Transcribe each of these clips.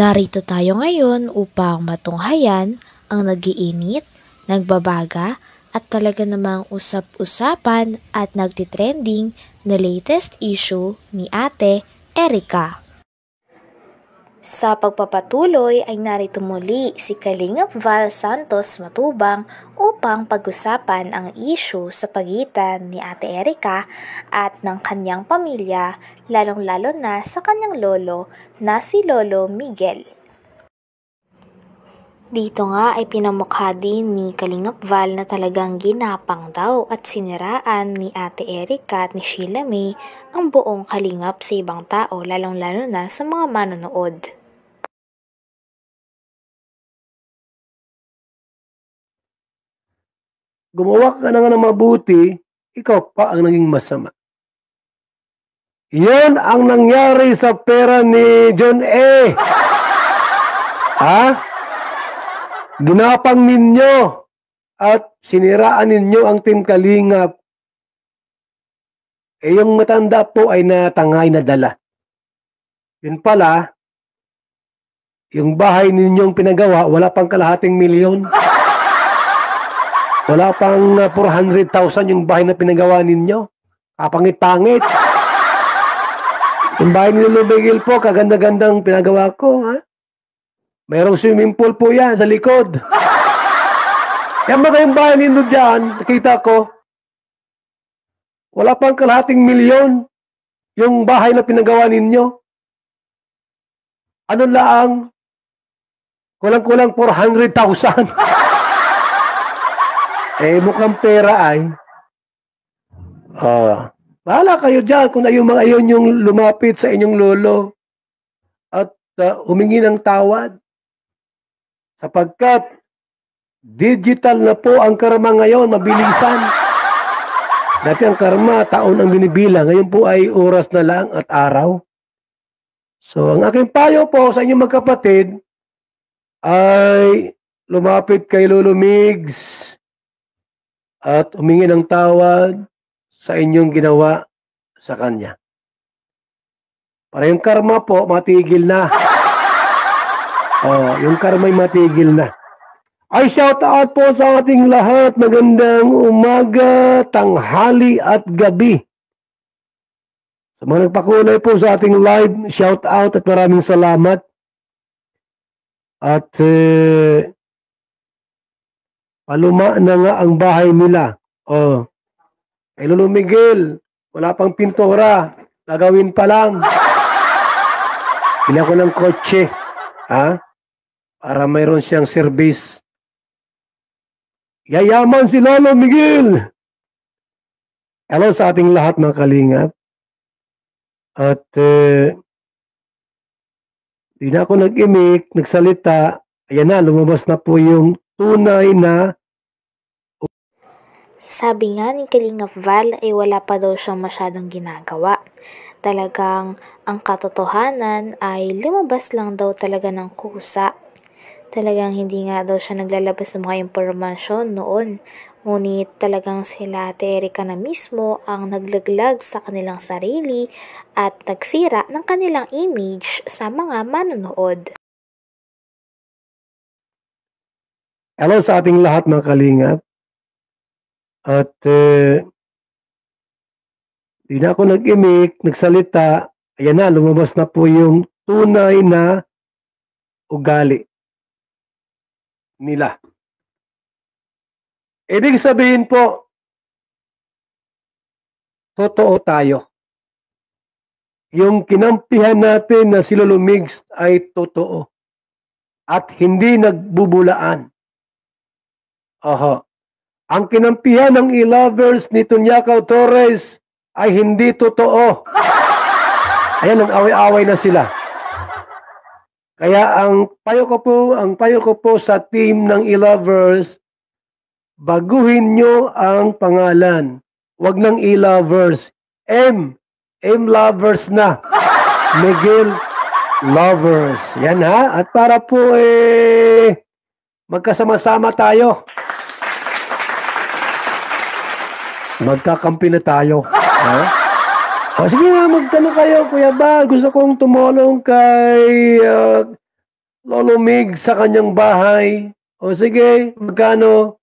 Narito tayo ngayon upang matunghayan ang nagiinit, nagbabaga at talaga namang usap-usapan at nagtitrending na latest issue ni Ate Erica. Sa pagpapatuloy ay narito muli si Kalingap Val Santos Matubang upang pag-usapan ang issue sa pagitan ni Ate Erica at ng kanyang pamilya, lalong-lalo na sa kanyang lolo na si Lolo Miguel. Dito nga ay pinamukha din ni Kalingap Val na talagang ginapang daw at siniraan ni Ate Erica at ni Sheila May ang buong kalingap sa ibang tao, lalong-lalo na sa mga manonood. Gumawa ka na nga ng mabuti, ikaw pa ang naging masama. Yan ang nangyari sa pera ni John A. Ha? Ginapang ninyo at siniraan ninyo ang Team Kalingap. Yung matanda po ay natangay na dala. Yun pala, yung bahay ninyong pinagawa, wala pang kalahating milyon. Wala pang 400,000 yung bahay na pinagawa ninyo. Kapangit-pangit. Yung bahay ni Lolo Miguel po, kaganda-gandang pinagawa ko. Ha? Mayroong swimming pool po yan sa likod. Yan mga yung bahay ninyo dyan, nakita ko, wala pang kalahating milyon yung bahay na pinagawa ninyo. Ano lang, kulang-kulang 400,000. Mukhang pera ay, bahala kayo dyan kung mga ayon yung lumapit sa inyong lolo at humingi ng tawad. Sapagkat digital na po ang karma ngayon, mabilisan. Dati ang karma, taon ang binibilang. Ngayon po ay oras na lang at araw. So, ang aking payo po sa inyong magkapatid ay lumapit kay Lolo Migs at humingi ng tawad sa inyong ginawa sa kanya. Para yung karma po, matigil na. Yung karma ay matigil na. Ay shout out po sa ating lahat. Magandang umaga, tanghali at gabi. Sa mga nagpakulay po sa ating live, shout out at maraming salamat. At paluma na nga ang bahay nila. Kay Lolo Miguel, wala pang pintura. Gagawin pa lang. Bili ako ng kotse. Para mayroon siyang service. Yayaman si Lolo Miguel. Hello sa ating lahat mga kalingap. At di na ako nag-imik, nagsalita. Ayan na, lumabas na po yung tunay na. Sabi nga ni Kalingap Val ay wala pa daw siyang masyadong ginagawa. Talagang ang katotohanan ay lumabas lang daw talaga ng kusa. Talagang hindi nga daw siya naglalabas ng mga impormasyon noon. Ngunit talagang sila Ate Erica na mismo ang naglaglag sa kanilang sarili at nagsira ng kanilang image sa mga manonood. Hello sa ating lahat mga kalingap. At di na ako nag-imik, nagsalita. Ayan na, lumabas na po yung tunay na ugali nila. Ibig sabihin po, totoo tayo. Yung kinampihan natin na si Lolo Migs ay totoo. At hindi nagbubulaan. Ang kinampihan ng e-lovers ni Tunyakaw Torres ay hindi totoo. Ayan, nag-away-away na sila. Kaya ang payo ko po sa team ng e-lovers, baguhin nyo ang pangalan. Huwag ng e-lovers. M-lovers na. Miguel Lovers. Yan ha. At para po magkasama-sama tayo. Magkakampi na tayo. Sige na, magtanong kayo, Kuya Bal. Gusto kong tumulong kay lulumig sa kanyang bahay. O sige, magkano?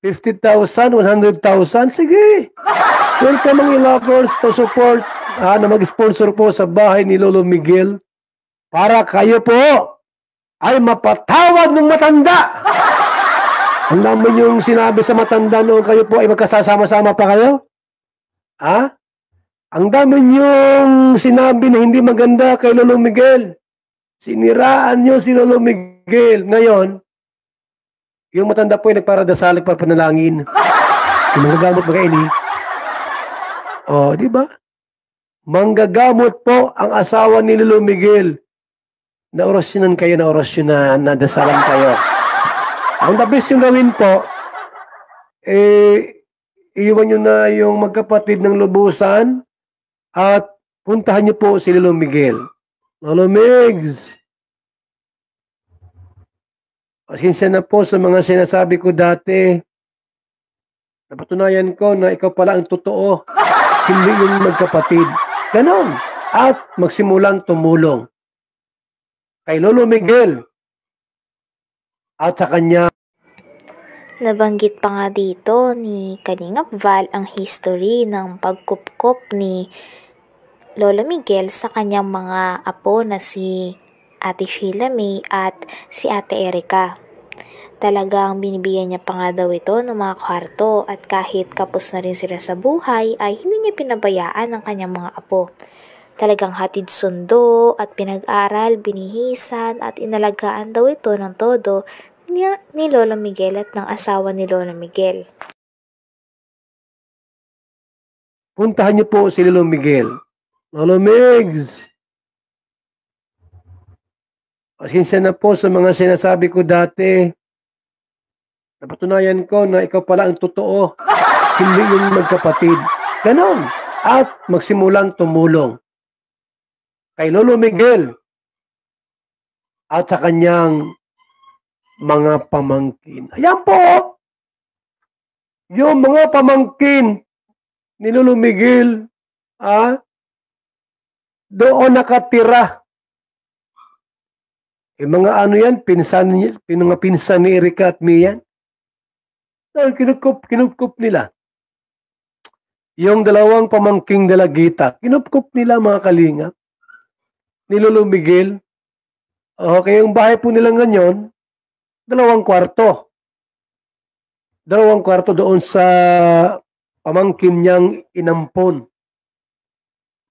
50,000, 100,000? Sige. Welcome mga lovers to support na mag-sponsor po sa bahay ni Lolo Miguel para kayo po ay mapatawad ng matanda. Ang naman yung sinabi sa matanda noon kayo po ay magkasama-sama pa kayo? Ha? Ang dami yung sinabi na hindi maganda kay Lolo Miguel. Siniraan nyo si Lolo Miguel. Ngayon, yung matanda po ay nagparadasalik para panalangin. Yung manggagamot ba kayo ni? O, di ba? Manggagamot po ang asawa ni Lolo Miguel. Na orasyonan kayo, na orasyonan, na dasalan kayo. Ang the best yung gawin po, iiwan nyo na yung magkapatid ng lubusan at puntahan nyo po si Lolo Miguel. Lolo Migs, pasensya na po sa mga sinasabi ko dati. Napatunayan ko na ikaw pala ang totoo, hindi yung magkapatid. Ganon. At magsimulang tumulong kay Lolo Miguel at sa kanya. Nabanggit pa nga dito ni Kalingap Val ang history ng pagkupkop ni Lolo Miguel sa kanyang mga apo na si Ate Sheila May at si Ate Erica. Talagang binibigyan niya pa nga daw ito ng mga kwarto at kahit kapos na rin sila sa buhay ay hindi niya pinabayaan ang kanyang mga apo. Talagang hatid sundo at pinag-aral, binihisan at inalagaan daw ito ng todo ni Lolo Miguel at ng asawa ni Lolo Miguel. Puntahan niyo po si Lolo Miguel. Lolo Migs, pasensya na po sa mga sinasabi ko dati. Napatunayan ko na ikaw pala ang totoo, hindi yung magkapatid. Ganon. At magsimulang tumulong kay Lolo Miguel at sa kanyang mga pamangkin. Ayan po, yung mga pamangkin ni Lolo Miguel, doon nakatira. Yung mga ano yan, mga pinsan ni Erica at Mian. Dahil kinupkup nila. Yung dalawang pamangking dalagita, kinupkup nila mga kalinga ni Lolo Miguel. Okay, yung bahay po nila ngayon, 2 kwarto. 2 kwarto doon sa pamangkin niyang inampon.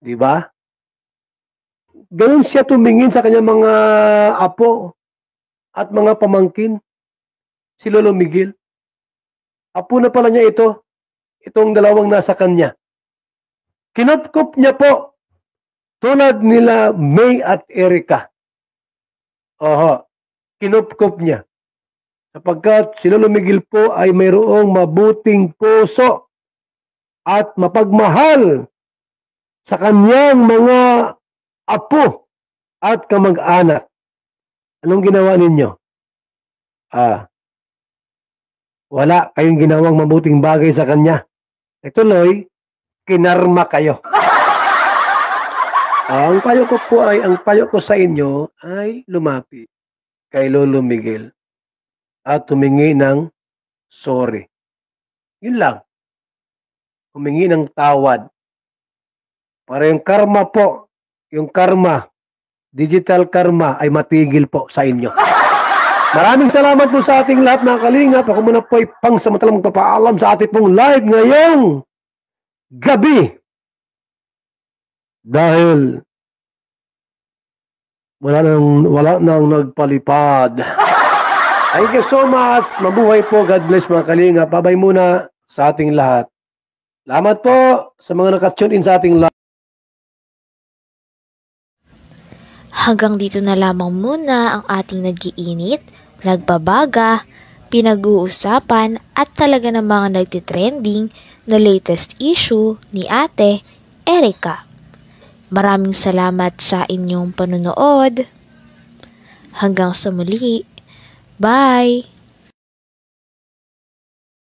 Di ba? Ganun siya tumingin sa kanyang mga apo at mga pamangkin. Si Lolo Miguel. Apo na pala niya ito. Itong dalawang nasa kanya. Kinupkup niya po. Tulad nila May at Erica. Kinupkup niya. Sapagkat si Lolo Miguel po ay mayroong mabuting puso at mapagmahal sa kanyang mga apo at kamag-anak. Anong ginawa ninyo? Wala kayong ginawang mabuting bagay sa kanya. Ituloy, kinarma kayo. Ang payo ko sa inyo ay lumapit kay Lolo Miguel at humingi ng sorry. Yun lang. Humingi ng tawad. Para yung karma po, yung karma, digital karma ay matigil po sa inyo. Maraming salamat po sa ating lahat mga kalingap. Ako muna po ay pangsamantalang magpapaalam sa ating pong live ngayong gabi. Dahil wala nang nagpalipad. Thank you so much. Mabuhay po. God bless mga kalingap. Babay muna sa ating lahat. Salamat po sa mga nakatune in sa ating live. Hanggang dito na lamang muna ang ating nag-iinit, nagbabaga, pinag-uusapan at talaga ng mga nagtitrending na latest issue ni Ate Erica. Maraming salamat sa inyong panunood. Hanggang sa muli. Bye!